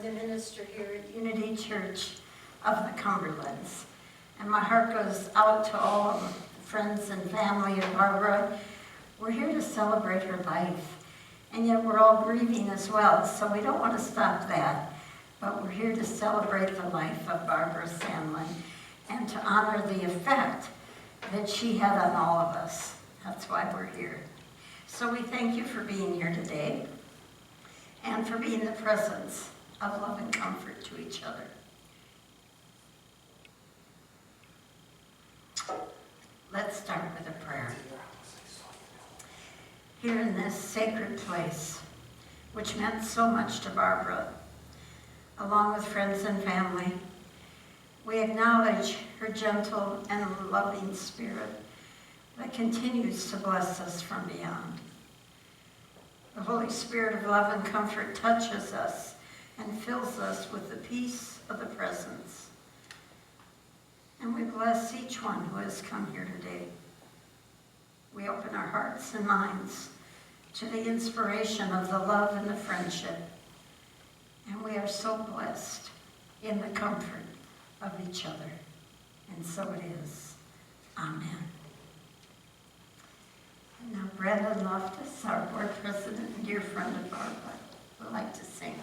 the minister here at Unity Church of the Cumberlands. And my heart goes out to all of the friends and family of Barbara. We're here to celebrate her life, and yet we're all grieving as well, so we don't want to stop that. But we're here to celebrate the life of Barbara Sandlin and to honor the effect that she had on all of us. That's why we're here. So we thank you for being here today and for being the presence of love and comfort to each other. Let's start with a prayer. Here in this sacred place, which meant so much to Barbara, along with friends and family, we acknowledge her gentle and loving spirit that continues to bless us from beyond. The Holy Spirit of love and comfort touches us and fills us with the peace of the presence. And we bless each one who has come here today. We open our hearts and minds to the inspiration of the love and the friendship. And we are so blessed in the comfort of each other. And so it is. Amen. And now Brandon Loftus, our board president and dear friend of Barbara, would like to sing.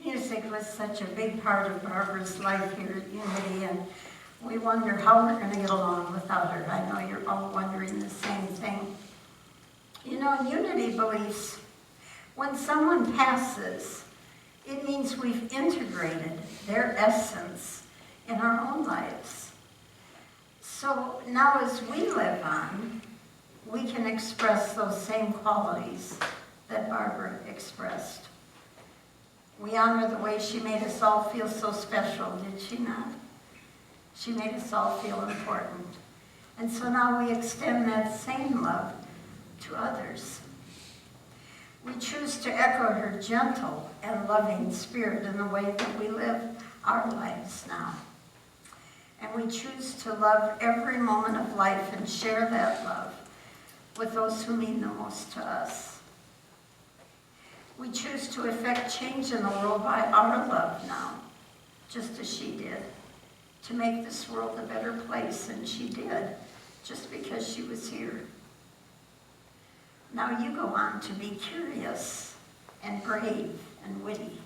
Music was such a big part of Barbara's life here at Unity, and we wonder how we're going to get along without her. I know you're all wondering the same thing. You know, Unity believes when someone passes, it means we've integrated their essence in our own lives. So now as we live on, we can express those same qualities that Barbara expressed. We honor the way she made us all feel so special, did she not? She made us all feel important. And so now we extend that same love to others. We choose to echo her gentle and loving spirit in the way that we live our lives now. And we choose to love every moment of life and share that love with those who mean the most to us. We choose to effect change in the world by our love now, just as she did, to make this world a better place, and she did, just because she was here. Now you go on to be curious and brave and witty.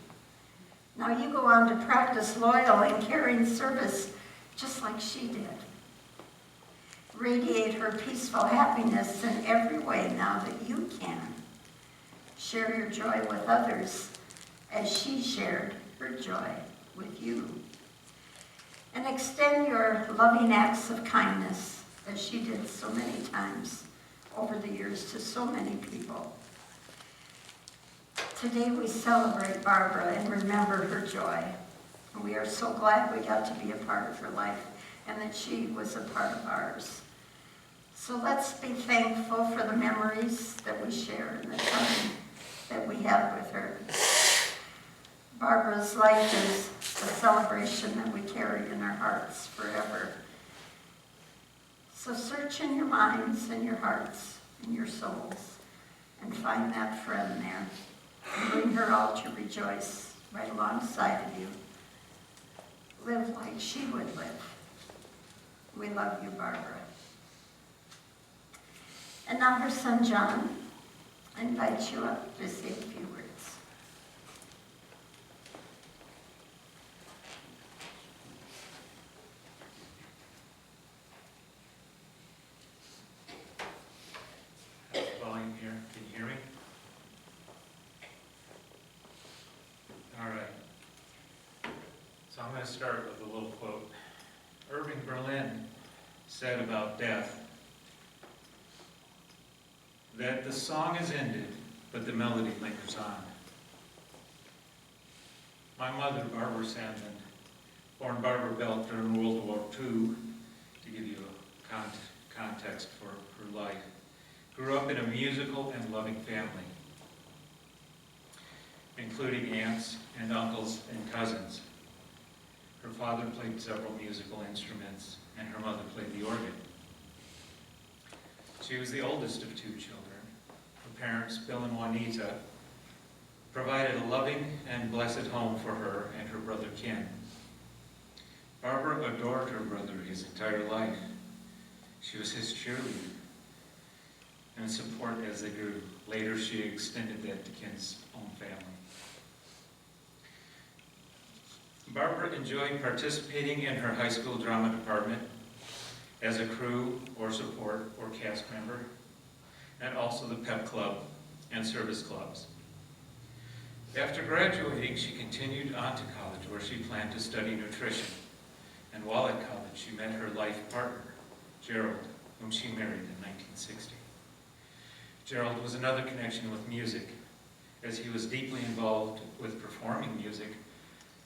Now you go on to practice loyal and caring service just like she did. Radiate her peaceful happiness in every way now that you can. Share your joy with others as she shared her joy with you. And extend your loving acts of kindness as she did so many times over the years to so many people. Today we celebrate Barbara and remember her joy. And we are so glad we got to be a part of her life and that she was a part of ours. So let's be thankful for the memories that we share and the time that we have with her. Barbara's life is a celebration that we carry in our hearts forever. So search in your minds and your hearts and your souls and find that friend there and bring her all to rejoice right alongside of you. Live like she would live. We love you, Barbara. And now her son, John, invites you up to say a few words. Volume here. Can you hear me? All right. So I'm going to start with a little quote. Irving Berlin said about death that the song is ended, but the melody lingers on. My mother, Barbara Sandlin, born Barbara Belt during World War II, to give you a context for her life, grew up in a musical and loving family, including aunts and uncles and cousins. Her father played several musical instruments, and her mother played the organ. She was the oldest of two children. Her parents, Bill and Juanita, provided a loving and blessed home for her and her brother Ken. Barbara adored her brother his entire life. She was his cheerleader and support as they grew. Later, she extended that to Ken's own family. Barbara enjoyed participating in her high school drama department as a crew or support or cast member, and also the pep club and service clubs. After graduating, she continued on to college where she planned to study nutrition. And while at college, she met her life partner, Gerald, whom she married in 1960. Gerald was another connection with music, as he was deeply involved with performing music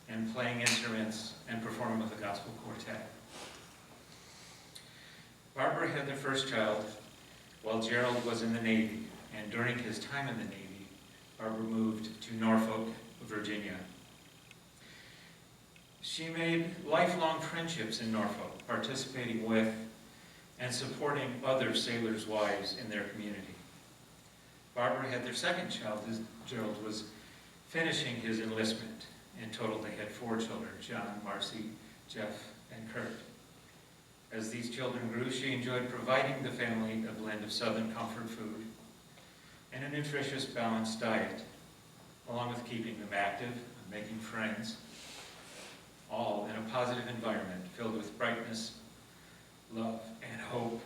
and playing instruments and performing with a gospel quartet. Barbara had their first child while Gerald was in the Navy, and during his time in the Navy, Barbara moved to Norfolk, Virginia. She made lifelong friendships in Norfolk, participating with and supporting other sailors' wives in their community. Barbara had their second child as Gerald was finishing his enlistment. In total, they had 4 children, John, Marcy, Jeff, and Kurt. As these children grew, she enjoyed providing the family a blend of Southern comfort food and a nutritious, balanced diet, along with keeping them active and making friends, all in a positive environment filled with brightness, love, and hope.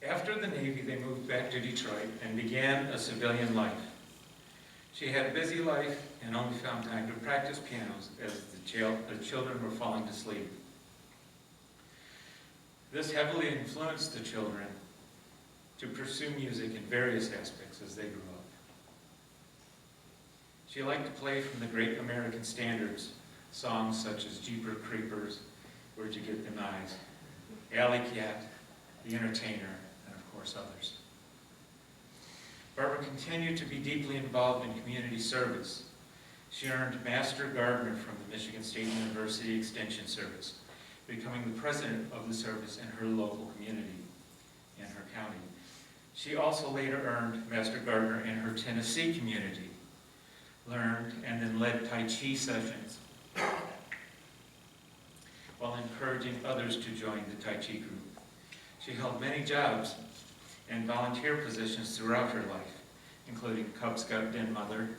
After the Navy, they moved back to Detroit and began a civilian life. She had a busy life and only found time to practice pianos as the children were falling to sleep. This heavily influenced the children to pursue music in various aspects as they grew up. She liked to play from the great American standards, songs such as Jeepers Creepers, Where'd You Get Them Eyes, Alley Cat, The Entertainer, and of course others. Barbara continued to be deeply involved in community service. She earned Master Gardener from the Michigan State University Extension Service, becoming the president of the service in her local community in her county. She also later earned Master Gardener in her Tennessee community, learned and then led Tai Chi sessions while encouraging others to join the Tai Chi group. She held many jobs and volunteer positions throughout her life, including Cub Scout den mother,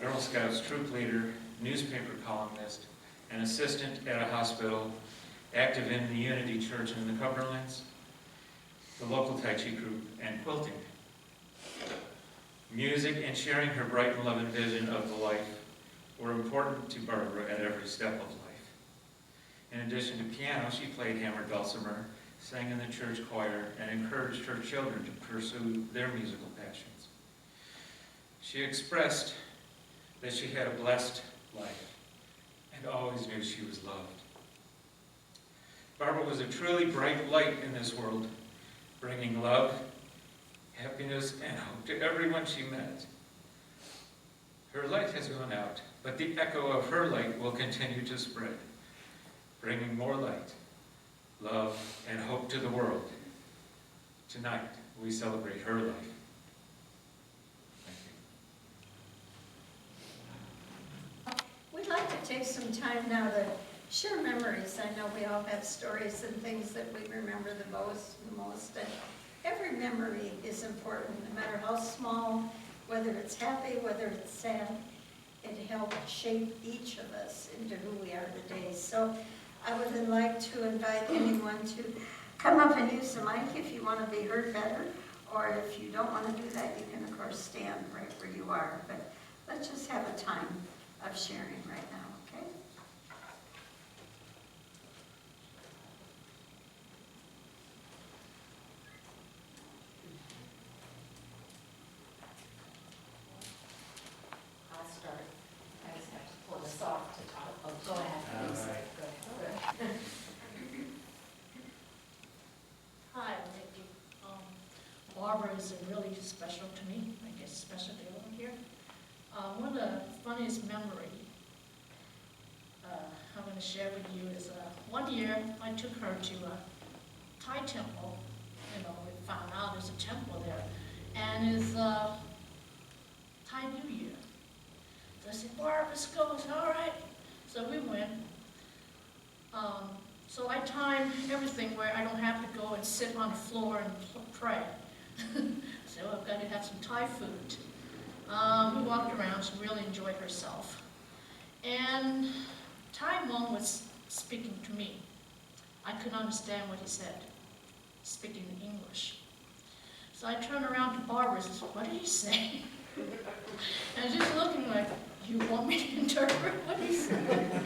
Girl Scouts troop leader, newspaper columnist, an assistant at a hospital, active in the Unity Church in the Cumberlands, the local Tai Chi group, and quilting. Music and sharing her bright and loving vision of the life were important to Barbara at every step of life. In addition to piano, she played hammered dulcimer, sang in the church choir, and encouraged her children to pursue their musical passions. She expressed that she had a blessed life and always knew she was loved. Barbara was a truly bright light in this world, bringing love, happiness, and hope to everyone she met. Her light has gone out, but the echo of her light will continue to spread, bringing more light, love, and hope to the world. Tonight, we celebrate her life. Thank you. We'd like to take some time now to share memories. I know we all have stories and things that we remember the most. And every memory is important, no matter how small, whether it's happy, whether it's sad. It helped shape each of us into who we are today. So I would like to invite anyone to come up and use the mic if you want to be heard better, or if you don't want to do that, you can of course stand right where you are. But let's just have a time of sharing right now, okay? I'll start. I just have to pull this off to talk. Oh, go ahead, please. All right. Go ahead. Hi, I'm Nikki. Barbara is really special to me, I guess special to everyone here. One of the funniest memory I'm going to share with you is one year I took her to a Thai temple. You know, we found out there's a temple there, and it's Thai New Year. So I said, Barbara, let's go. I said, all right. So we went. So I timed everything where I don't have to go and sit on the floor and pray. So I've got to have some Thai food. We walked around. She really enjoyed herself. And Thai Mom was speaking to me. I couldn't understand what he said, speaking in English. So I turned around to Barbara and said, what did he say? And she's looking like, you want me to interpret what he said?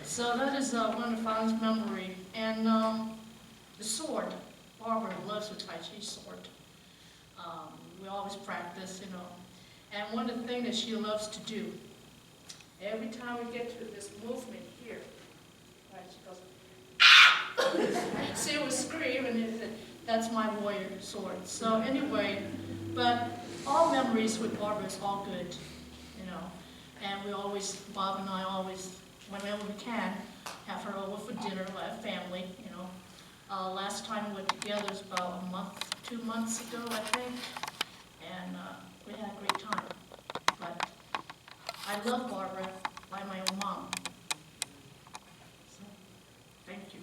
So that is one of the fondest memory. And the sword, Barbara loves her Tai Chi sword. We always practice, you know. And one of the things that she loves to do, every time we get to this movement here, right, she goes, she was screaming, and that's my warrior sword. So anyway, but all memories with Barbara is all good, you know. And we always, Bob and I always, whenever we can, have her over for dinner, like family, you know. Last time we were together was about a month, 2 months ago, I think. And we had a great time. But I love Barbara like my own mom. So, thank you.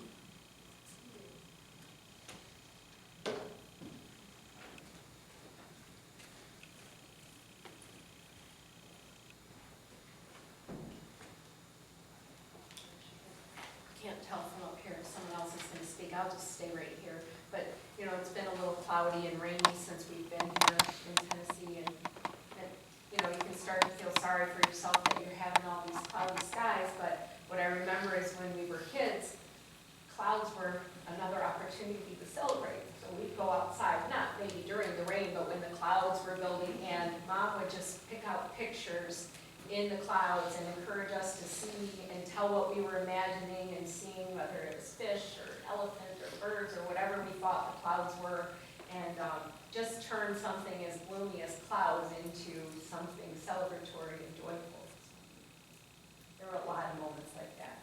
Can't tell from up here if someone else is going to speak. I'll just stay right here. But, you know, it's been a little cloudy and rainy since we've been here in Tennessee. And you know, you can start to feel sorry for yourself that you're having all these cloudy skies. But what I remember is when we were kids, clouds were another opportunity to celebrate. So we'd go outside, not maybe during the rain, but when the clouds were building, and Mom would just pick out pictures in the clouds and encourage us to see and tell what we were imagining and seeing, whether it was fish or elephant or birds or whatever we thought the clouds were, and just turn something as gloomy as clouds into something celebratory and joyful. There were a lot of moments like that.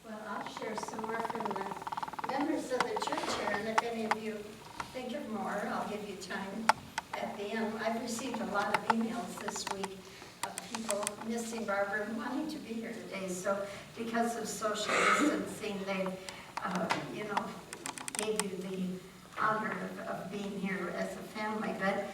Well, I'll share some more from the members of the church here, and if any of you think of more, I'll give you time at the end. I've received a lot of emails this week of people missing Barbara and wanting to be here today. So because of social distancing, they, gave you the honor of being here as a family. But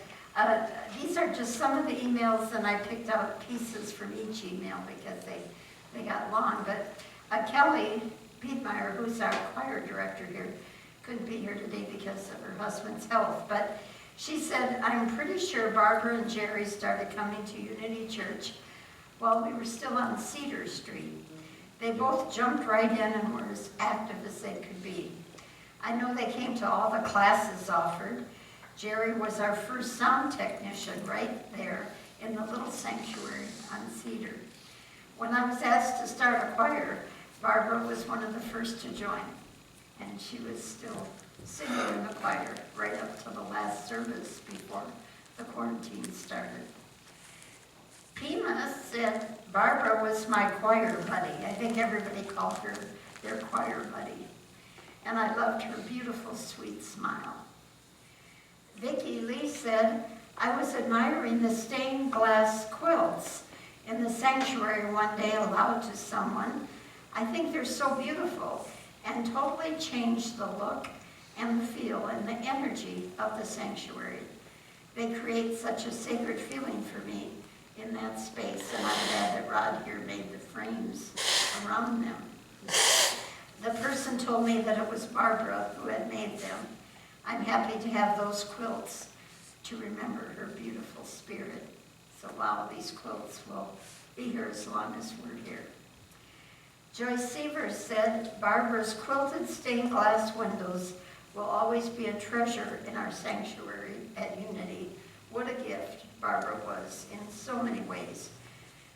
these are just some of the emails, and I picked out pieces from each email because they got long. But Kelly Piedmeyer, who's our choir director here, couldn't be here today because of her husband's health. But she said, I'm pretty sure Barbara and Jerry started coming to Unity Church while we were still on Cedar Street. They both jumped right in and were as active as they could be. I know they came to all the classes offered. Jerry was our first sound technician right there in the little sanctuary on Cedar. When I was asked to start a choir, Barbara was one of the first to join, and she was still singing in the choir right up to the last service before the quarantine started. Pima said Barbara was my choir buddy. I think everybody called her their choir buddy. And I loved her beautiful, sweet smile. Vicki Lee said, I was admiring the stained glass quilts in the sanctuary one day aloud to someone. I think they're so beautiful and totally changed the look and the feel and the energy of the sanctuary. They create such a sacred feeling for me in that space, and I'm glad that Rod here made the frames around them. The person told me that it was Barbara who had made them. I'm happy to have those quilts to remember her beautiful spirit. So wow, these quilts will be here as long as we're here. Joyce Seaver said, Barbara's quilted stained glass windows will always be a treasure in our sanctuary at Unity. What a gift Barbara was in so many ways.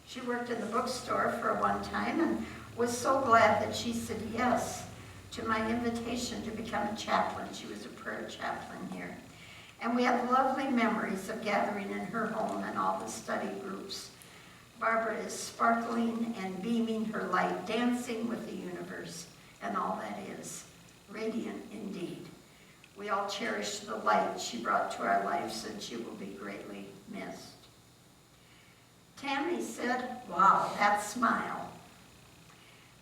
She worked in the bookstore for one time and was so glad that she said yes to my invitation to become a chaplain. She was a prayer chaplain here. And we have lovely memories of gathering in her home and all the study groups. Barbara is sparkling and beaming her light, dancing with the universe, and all that is. Radiant indeed. We all cherish the light she brought to our lives, and she will be greatly missed. Tammy said, wow, that smile.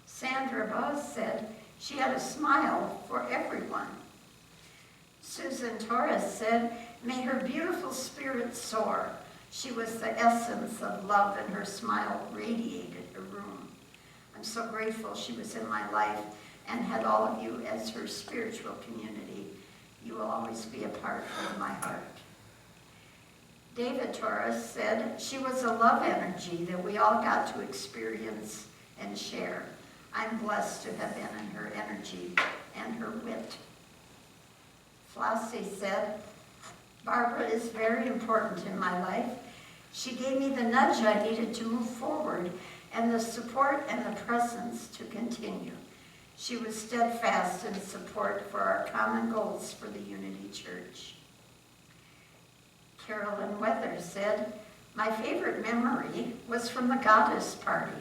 Sandra Buzz said, she had a smile for everyone. Susan Torres said, may her beautiful spirit soar. She was the essence of love, and her smile radiated the room. I'm so grateful she was in my life and had all of you as her spiritual community. You will always be a part of my heart. David Torres said, she was a love energy that we all got to experience and share. I'm blessed to have been in her energy and her wit. Flossie said, Barbara is very important in my life. She gave me the nudge I needed to move forward and the support and the presence to continue. She was steadfast in support for our common goals for the Unity Church. Carolyn Weathers said, my favorite memory was from the Goddess Party.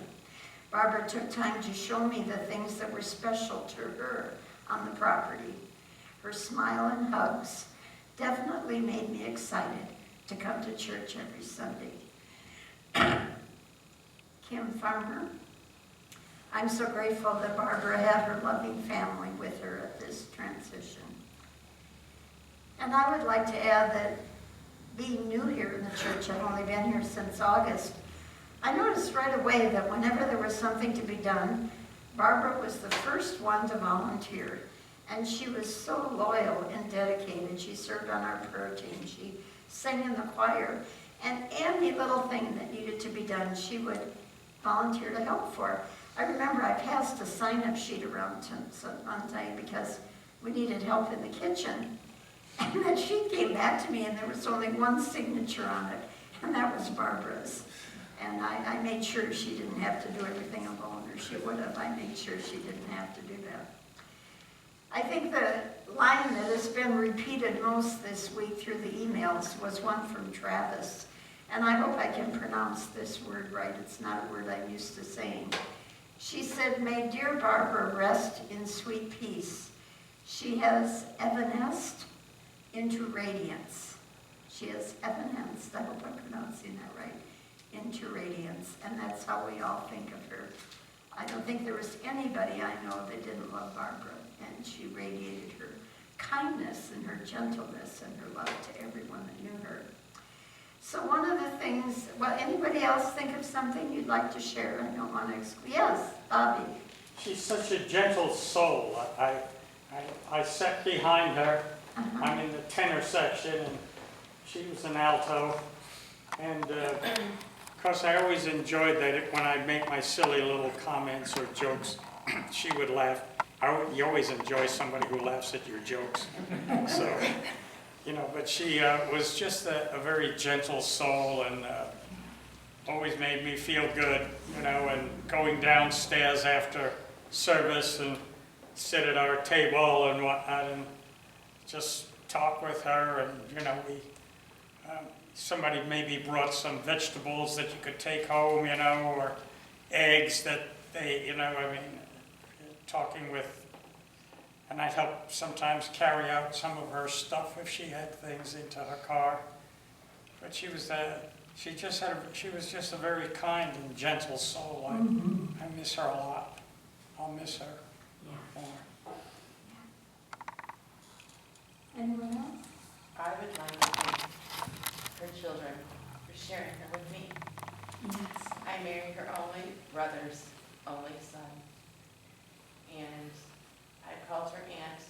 Barbara took time to show me the things that were special to her on the property. Her smile and hugs definitely made me excited to come to church every Sunday. Kim Farmer, I'm so grateful that Barbara had her loving family with her at this transition. And I would like to add that being new here in the church, I've only been here since August, I noticed right away that whenever there was something to be done, Barbara was the first one to volunteer. And she was so loyal and dedicated. She served on our prayer team. She sang in the choir. And any little thing that needed to be done, she would volunteer to help for. I remember I passed a sign-up sheet around one day because we needed help in the kitchen. And then she came back to me and there was only one signature on it, and that was Barbara's. And I made sure she didn't have to do everything alone, or she would have. I made sure she didn't have to do that. I think the line that has been repeated most this week through the emails was one from Travis. And I hope I can pronounce this word right. It's not a word I'm used to saying. She said, "May dear Barbara rest in sweet peace. She has evanesced into radiance." She has evanesced, I hope I'm pronouncing that right, into radiance. And that's how we all think of her. I don't think there was anybody I know that didn't love Barbara. And she radiated her kindness and her gentleness and her love to everyone that knew her. So one of the things, well, anybody else think of something you'd like to share? I don't want to exclude. Yes, Bobby. She's such a gentle soul. I sat behind her. I'm in the tenor section, and she was an alto. And of course, I always enjoyed that when I make my silly little comments or jokes, she would laugh. You always enjoy somebody who laughs at your jokes. So, you know, but she was just a very gentle soul, and always made me feel good, you know, and going downstairs after service and sit at our table and whatnot and just talk with her. And, you know, somebody maybe brought some vegetables that you could take home, you know, or eggs that they, you know, I mean, talking with, and I'd help sometimes carry out some of her stuff if she had things into her car. But she was she was just a very kind and gentle soul. I miss her a lot. I'll miss her more. Anyone else? I would like to thank her children for sharing her with me. Yes. I married her only brother's only son. And I called her aunt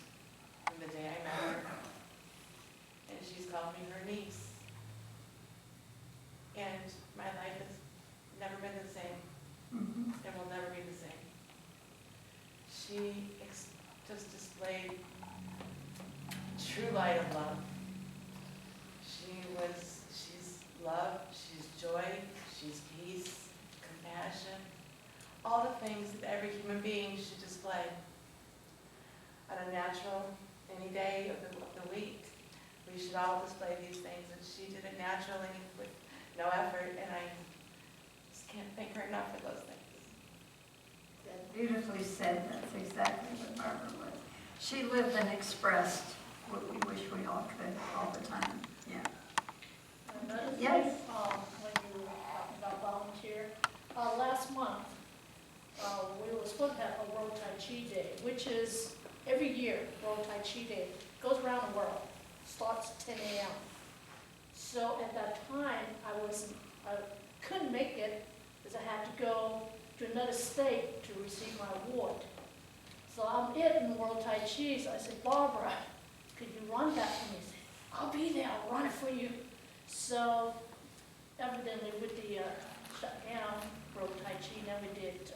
from the day I met her. And she's called me her niece. And my life has never been the same and will never be the same. She just displayed true light of love. She's love, she's joy, she's peace, compassion, all the things that every human being should display on a natural, any day of the week. We should all display these things, and she did it naturally with no effort, and I just can't thank her enough for those things. That's beautifully said. That's exactly what Barbara was. She lived and expressed what we wish we all could all the time. Yeah. Another thing, Yes. when you were talking about volunteer, last month, we were supposed to have a World Tai Chi Day, which is every year, World Tai Chi Day, goes around the world, starts at 10 a.m. So at that time, I couldn't make it because I had to go to another state to receive my award. So I'm in World Tai Chi, so I said, Barbara, could you run that for me? She said, I'll be there, I'll run it for you. So evidently with the shutdown, World Tai Chi never did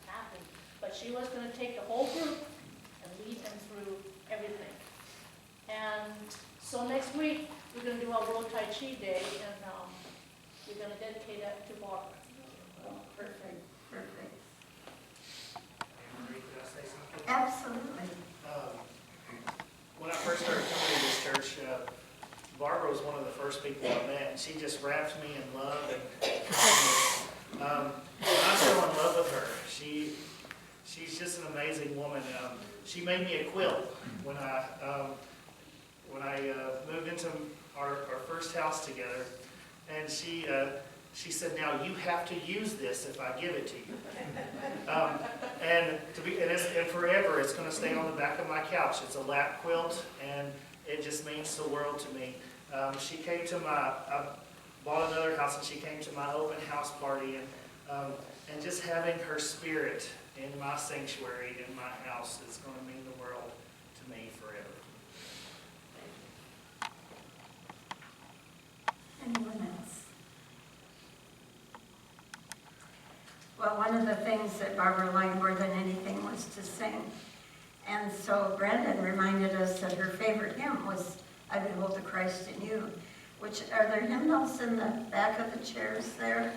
happen. But she was going to take the whole group and lead them through everything. And so next week, we're going to do our World Tai Chi Day, and we're going to dedicate that to Barbara. Perfect. Perfect. Marie, could I say something? Absolutely. When I first started coming to this church, Barbara was one of the first people I met, and she just wrapped me in love and kindness. I'm still in love with her. She's just an amazing woman. She made me a quilt when I moved into our first house together, and she said, "Now you have to use this if I give it to you." And forever, it's going to stay on the back of my couch. It's a lap quilt, and it just means the world to me. She came to I bought another house, and she came to my open house party, and just having her spirit in my sanctuary, in my house, is going to mean the world to me forever. Anyone else? Well, one of the things that Barbara liked more than anything was to sing. And so Brandon reminded us that her favorite hymn was I Behold the Christ in You, which, are there hymnals in the back of the chairs there?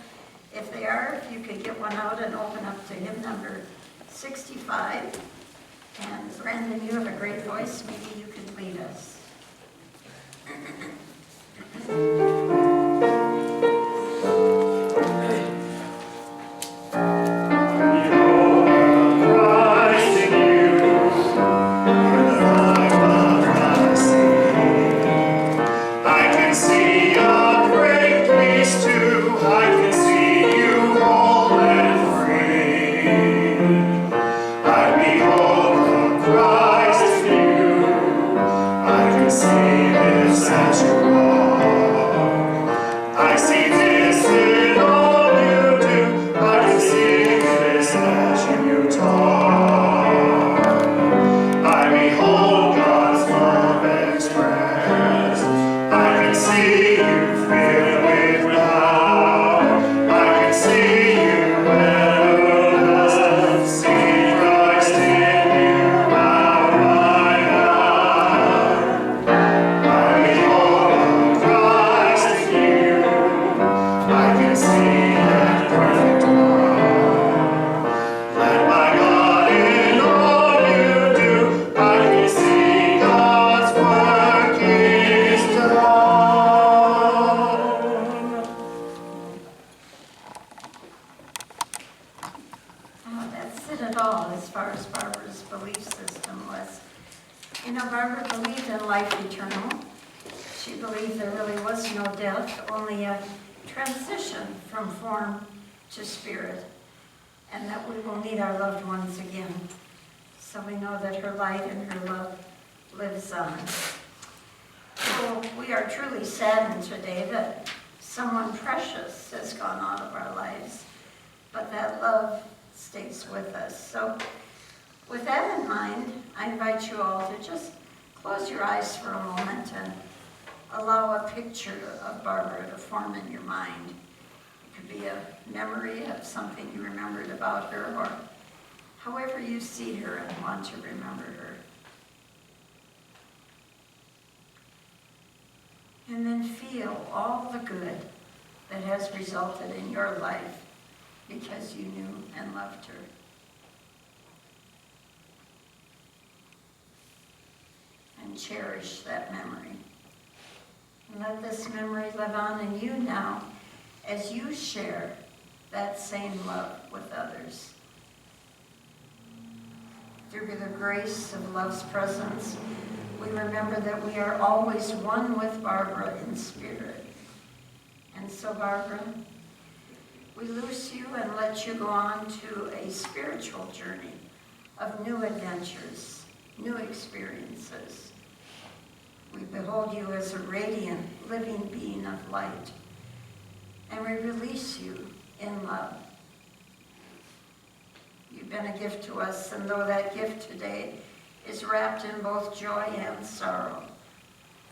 If they are, if you could get one out and open up to hymn number 65. And Brandon, you have a great voice, maybe you could lead us. Today that someone precious has gone out of our lives, but that love stays with us. So with that in mind, I invite you all to just close your eyes for a moment and allow a picture of Barbara to form in your mind. It could be a memory of something you remembered about her, or however you see her and want to remember her. And then feel all the good that has resulted in your life because you knew and loved her. And cherish that memory. And let this memory live on in you now as you share that same love with others. Through the grace of love's presence, we remember that we are always one with Barbara in spirit. And so, Barbara, we loose you and let you go on to a spiritual journey of new adventures, new experiences. We behold you as a radiant, living being of light, and we release you in love. You've been a gift to us, and though that gift today is wrapped in both joy and sorrow,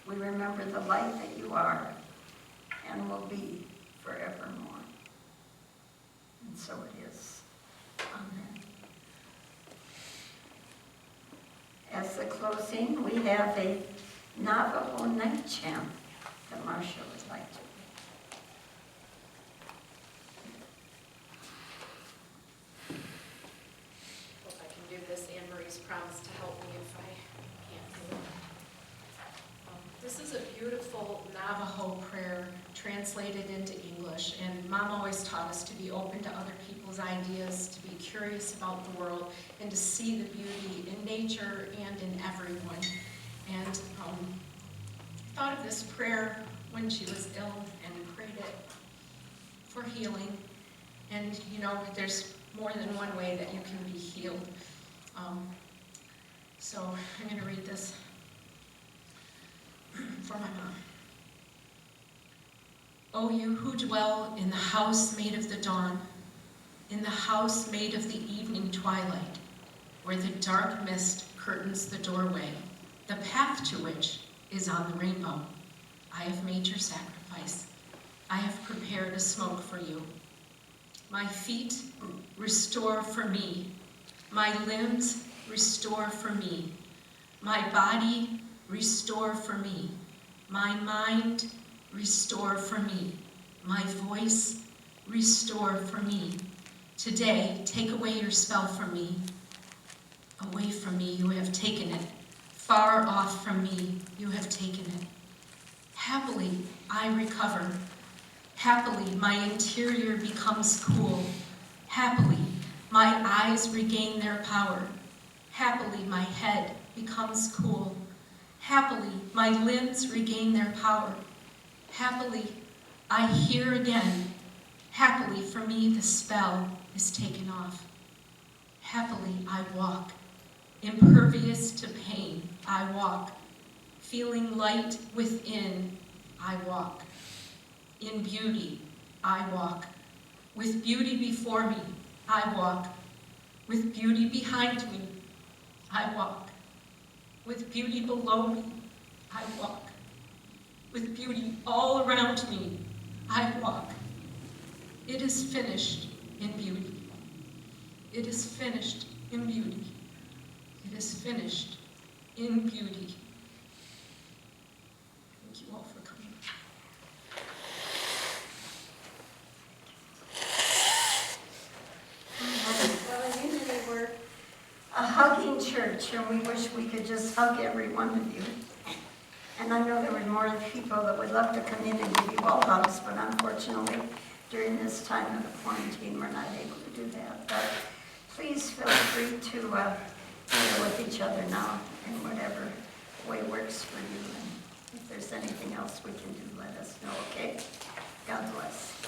we remember the light that you are and will be forevermore. And so it is. Amen. As the closing, we have a Navajo night chant that Marcia would like to. If I can do this, Anne Marie's promised to help me if I can't do it. This is a beautiful Navajo prayer translated into English, and Mom always taught us to be open to other people's ideas, to be curious about the world, and to see the beauty in nature and in everyone. And thought of this prayer when she was ill and prayed it for healing. And you know, there's more than one way that you can be healed. So I'm going to read this for my mom. O you who dwell in the house made of the dawn, in the house made of the evening twilight, where the dark mist curtains the doorway, the path to which is on the rainbow. I have made your sacrifice. I have prepared a smoke for you. My feet restore for me. My limbs restore for me. My body restore for me. My mind restore for me. My voice restore for me. Today, take away your spell from me. Away from me, you have taken it. Far off from me, you have taken it. Happily, I recover. Happily, my interior becomes cool. Happily, my eyes regain their power. Happily, my head becomes cool. Happily, my limbs regain their power. Happily, I hear again. Happily, for me, the spell is taken off. Happily, I walk. Impervious to pain, I walk. Feeling light within, I walk. In beauty, I walk. With beauty before me, I walk. With beauty behind me, I walk. With beauty below me, I walk. With beauty all around me, I walk. It is finished in beauty. It is finished in beauty. It is finished in beauty. Thank you all for coming. Well, usually we're a hugging church, and we wish we could just hug every one of you. And I know there were more people that would love to come in and give you all hugs, but unfortunately, during this time of the quarantine, we're not able to do that. But please feel free to deal with each other now in whatever way works for you. And if there's anything else we can do, let us know, okay? God bless.